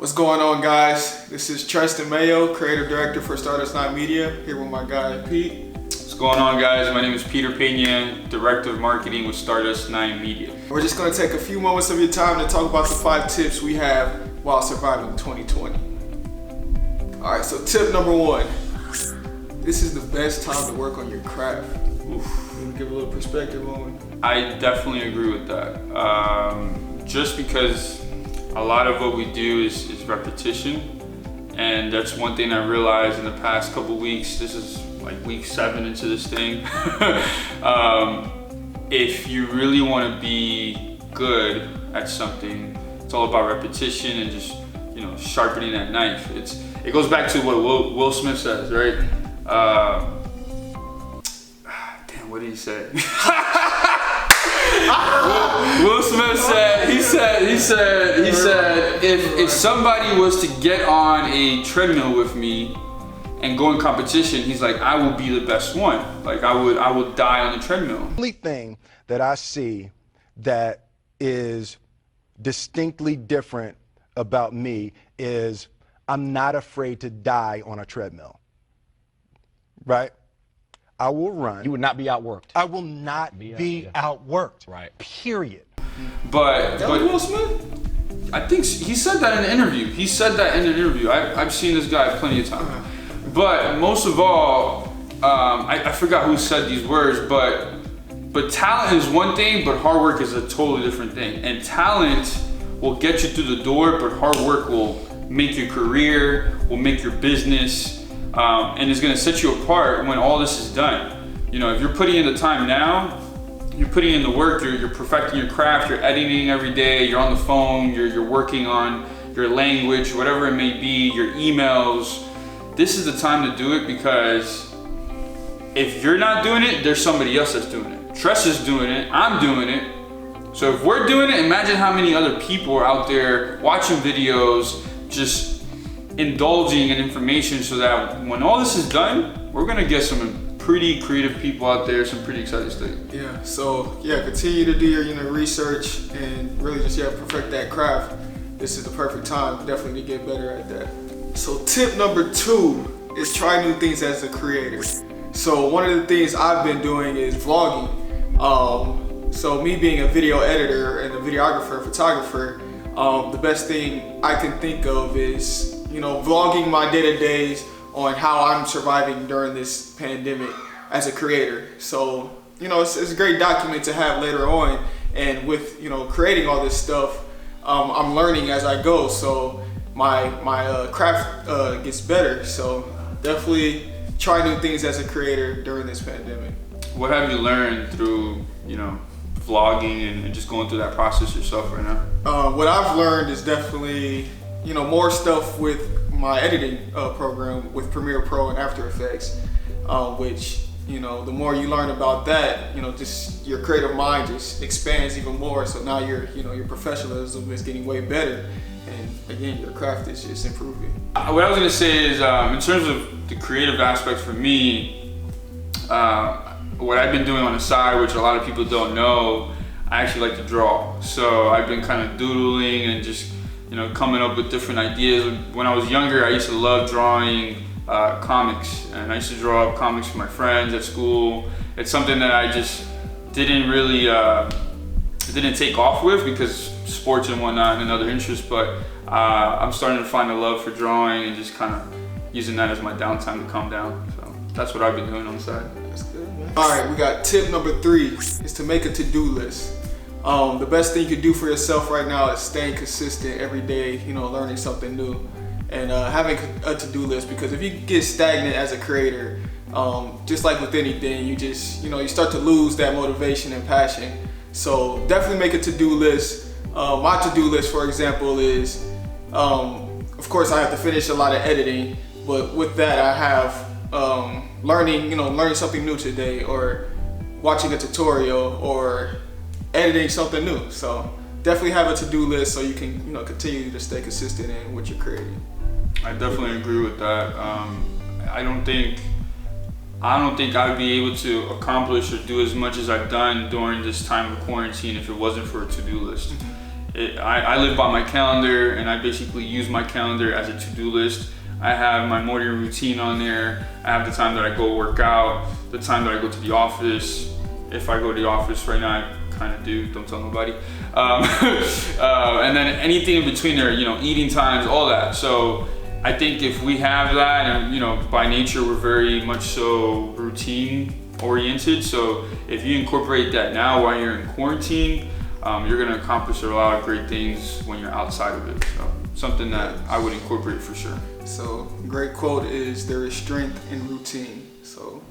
What's going on, guys? This is Tristan Mayo, Creative Director for Stardust 9 Media, here with my guy Pete. What's going on, guys? My name is Peter Pena, Director of Marketing with Stardust 9 Media. We're just going to take a few moments of your time to talk about the 5 tips we have while surviving 2020. All right, so tip number 1. This is the best time to work on your craft. Oof. You want to give a little perspective on it? I definitely agree with that. Just because a lot of what we do is repetition, and that's one thing I realized in the past couple weeks. This is like week 7 into this thing. If you really want to be good at something, it's all about repetition and just, sharpening that knife. It goes back to what Will Smith says, right? Damn, what did he say? Will Smith said, he said, if somebody was to get on a treadmill with me and go in competition, he's like, I will be the best one. Like I will die on the treadmill. The only thing that I see that is distinctly different about me is I'm not afraid to die on a treadmill, right? I will run. You would not be outworked. I will not be outworked. Right. Period. But Will Smith? I think he said that in an interview. I've seen this guy plenty of times. But most of all, I forgot who said these words, but talent is one thing, but hard work is a totally different thing. And talent will get you through the door, but hard work will make your career, will make your business, and it's gonna set you apart when all this is done. If you're putting in the time now, you're putting in the work, you're perfecting your craft, you're editing every day, you're on the phone, you're working on your language, whatever it may be, your emails. This is the time to do it, because if you're not doing it, there's somebody else that's doing it. Tress is doing it, I'm doing it. So if we're doing it, imagine how many other people are out there watching videos, just indulging in information, so that when all this is done, we're gonna get some pretty creative people out there, some pretty exciting stuff. Yeah, so continue to do your research and really just perfect that craft. This is the perfect time definitely to get better at that. So tip number 2 is try new things as a creator. So one of the things I've been doing is vlogging. So me being a video editor and a videographer and photographer, the best thing I can think of is vlogging my day-to-days on how I'm surviving during this pandemic as a creator. So it's a great document to have later on, and with creating all this stuff, I'm learning as I go, so my craft gets better. So definitely try new things as a creator during this pandemic. What have you learned through vlogging and just going through that process yourself right now? What I've learned is definitely more stuff with my editing program with Premiere Pro and After Effects, which the more you learn about that, just your creative mind just expands even more. So now your professionalism is getting way better, and again your craft is just improving. What I was gonna say is, in terms of the creative aspect for me, what I've been doing on the side, which a lot of people don't know, I actually like to draw. So I've been kind of doodling and just coming up with different ideas. When I was younger, I used to love drawing comics, and I used to draw up comics for my friends at school. It's something that I just didn't really didn't take off with because sports and whatnot and other interests, but I'm starting to find a love for drawing and just kind of using that as my downtime to calm down. So that's what I've been doing on the side. That's good, man. All right, we got tip number 3 is to make a to-do list. The best thing you can do for yourself right now is staying consistent every day, learning something new, and having a to-do list, because if you get stagnant as a creator, just like with anything, you just, you start to lose that motivation and passion. So definitely make a to-do list. My to-do list, for example, is, of course I have to finish a lot of editing, but with that I have learning something new today, or watching a tutorial, or editing something new. So definitely have a to-do list so you can continue to stay consistent in what you're creating. I definitely agree with that. I don't think I'd be able to accomplish or do as much as I've done during this time of quarantine if it wasn't for a to-do list. I live by my calendar, and I basically use my calendar as a to-do list. I have my morning routine on there. I have the time that I go work out, the time that I go to the office. If I go to the office right now, I kind of do, don't tell nobody. And then anything in between there, you know, eating times, all that. So I think if we have that, and you know, by nature, we're very much so routine oriented. So if you incorporate that now while you're in quarantine, you're gonna accomplish a lot of great things when you're outside of it. So something that I would incorporate for sure. So great quote is, there is strength in routine. So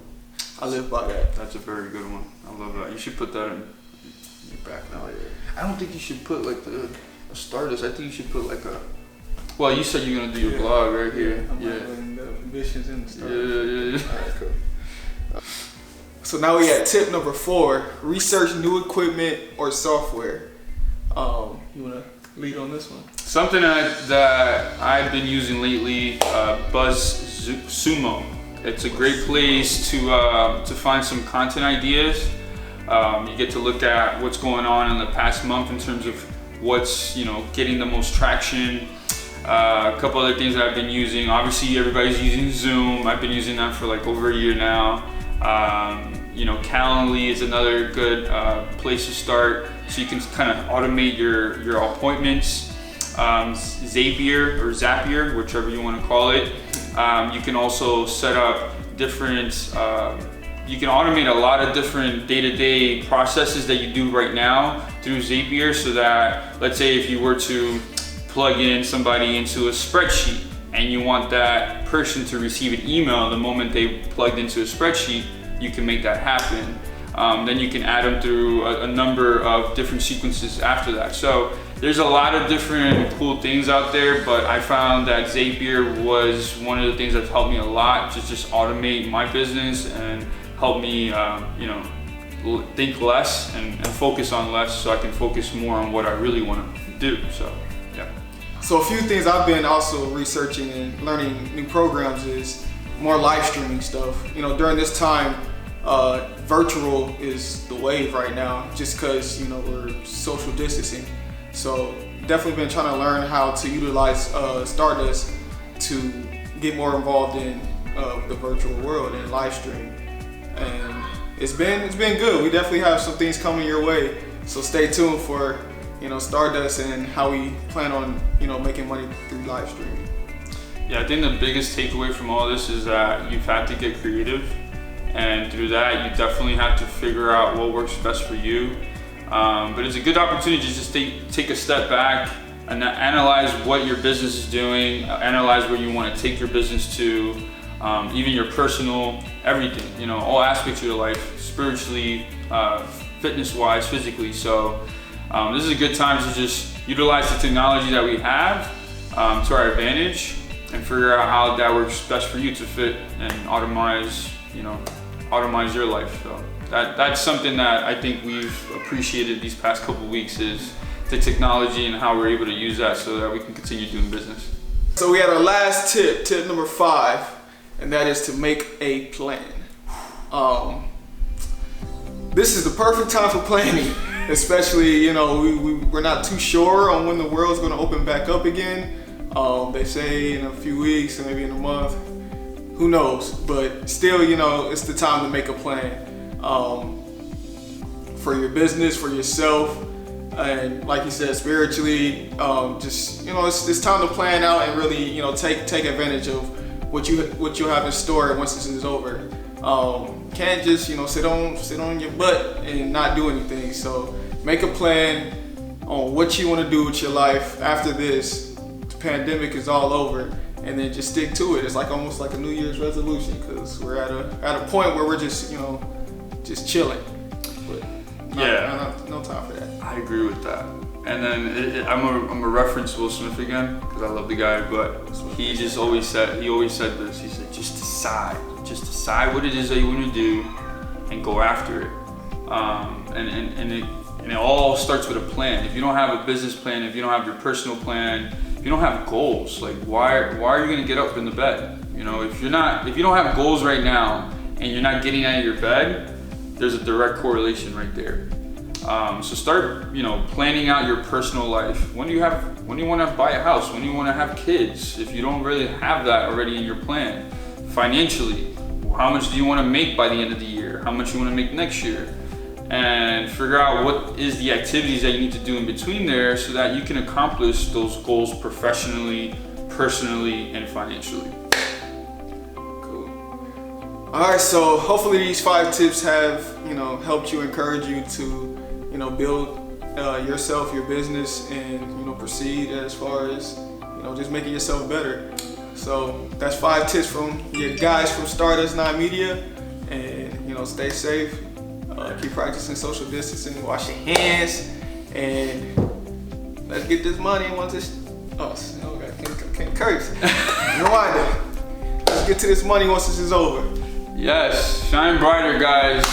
I live by that. That's a very good one. I love that. You should put that in your back now. I don't think you should put like a Stardust. I think you should put like a, well, you said you're gonna do your blog right here. I'm putting the ambitions in the start. Yeah. All right, cool. So now we at tip number 4, research new equipment or software. You wanna lead on this one? Something that I've been using lately, BuzzSumo. It's a great place to find some content ideas. You get to look at what's going on in the past month in terms of what's, you know, getting the most traction. A couple other things that I've been using. Obviously, everybody's using Zoom. I've been using that for like over a year now. You know, Calendly is another good place to start, so you can kind of automate your appointments. Zapier, whichever you want to call it. You can also set up different, you can automate a lot of different day-to-day processes that you do right now through Zapier, so that, let's say if you were to plug in somebody into a spreadsheet and you want that person to receive an email the moment they plugged into a spreadsheet, you can make that happen. Then you can add them through a number of different sequences after that. So there's a lot of different cool things out there, but I found that Zapier was one of the things that's helped me a lot to just automate my business and help me, you know, think less and focus on less, so I can focus more on what I really want to do. So, yeah. So a few things I've been also researching and learning new programs is more live streaming stuff. You know, during this time, virtual is the wave right now, just because, you know, we're social distancing. So definitely been trying to learn how to utilize Stardust to get more involved in the virtual world and live stream. And it's been good. We definitely have some things coming your way. So stay tuned for, you know, Stardust and how we plan on, you know, making money through live streaming. Yeah, I think the biggest takeaway from all this is that you've had to get creative, and through that you definitely have to figure out what works best for you. But it's a good opportunity to just take a step back and analyze what your business is doing, analyze where you want to take your business to, even your personal, everything, you know, all aspects of your life, spiritually, fitness-wise, physically. So this is a good time to just utilize the technology that we have to our advantage and figure out how that works best for you to fit and automate your life. So that's something that I think we've appreciated these past couple weeks, is the technology and how we're able to use that so that we can continue doing business. So we had our last tip number 5, and that is to make a plan. This is the perfect time for planning, especially, you know, we're not too sure on when the world's going to open back up again. They say in a few weeks or maybe in a month, who knows, but still, you know, it's the time to make a plan for your business, for yourself, and like you said, spiritually. Just, you know, it's time to plan out and really, you know, take advantage of what you have in store once this is over. Can't just, you know, sit on your butt and not do anything. So make a plan on what you want to do with your life after this pandemic is all over, and then just stick to it. It's like almost like a New Year's resolution, because we're at a point where we're just, you know, just chilling. But no time for that. I agree with that. And then I'm a reference Will Smith again, because I love the guy, but he always said this. He said, just decide what it is that you want to do and go after it. And it all starts with a plan. If you don't have a business plan, if you don't have your personal plan, if you don't have goals, like why are you gonna get up in the bed? You know, if you don't have goals right now and you're not getting out of your bed, there's a direct correlation right there. So start, planning out your personal life. When do you want to buy a house? When do you want to have kids? If you don't really have that already in your plan, financially, how much do you want to make by the end of the year? How much you want to make next year? And figure out what is the activities that you need to do in between there so that you can accomplish those goals professionally, personally, and financially. Cool. All right, so hopefully these 5 tips have, helped you, encourage you to, build yourself, your business, and, proceed as far as, just making yourself better. So that's 5 tips from your guys from Stardust 9 Media, and, stay safe. Keep practicing social distancing, wash your hands, and let's get this money once it's us. Can't curse. Rewind it. Let's get to this money once this is over. Yes, shine brighter, guys.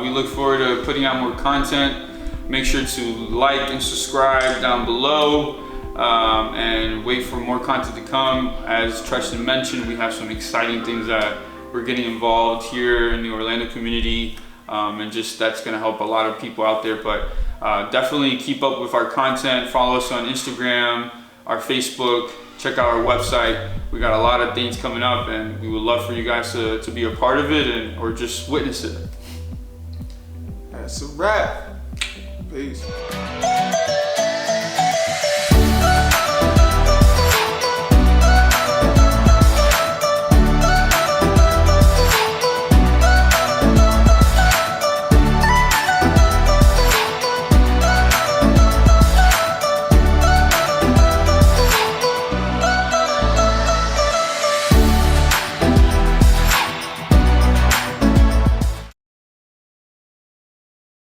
We look forward to putting out more content. Make sure to like and subscribe down below, and wait for more content to come. As Tristan mentioned, we have some exciting things that we're getting involved here in the Orlando community. And just that's going to help a lot of people out there, but definitely keep up with our content. Follow us on Instagram, our Facebook, check out our website. We got a lot of things coming up, and we would love for you guys to be a part of it or just witness it. That's a wrap. Peace.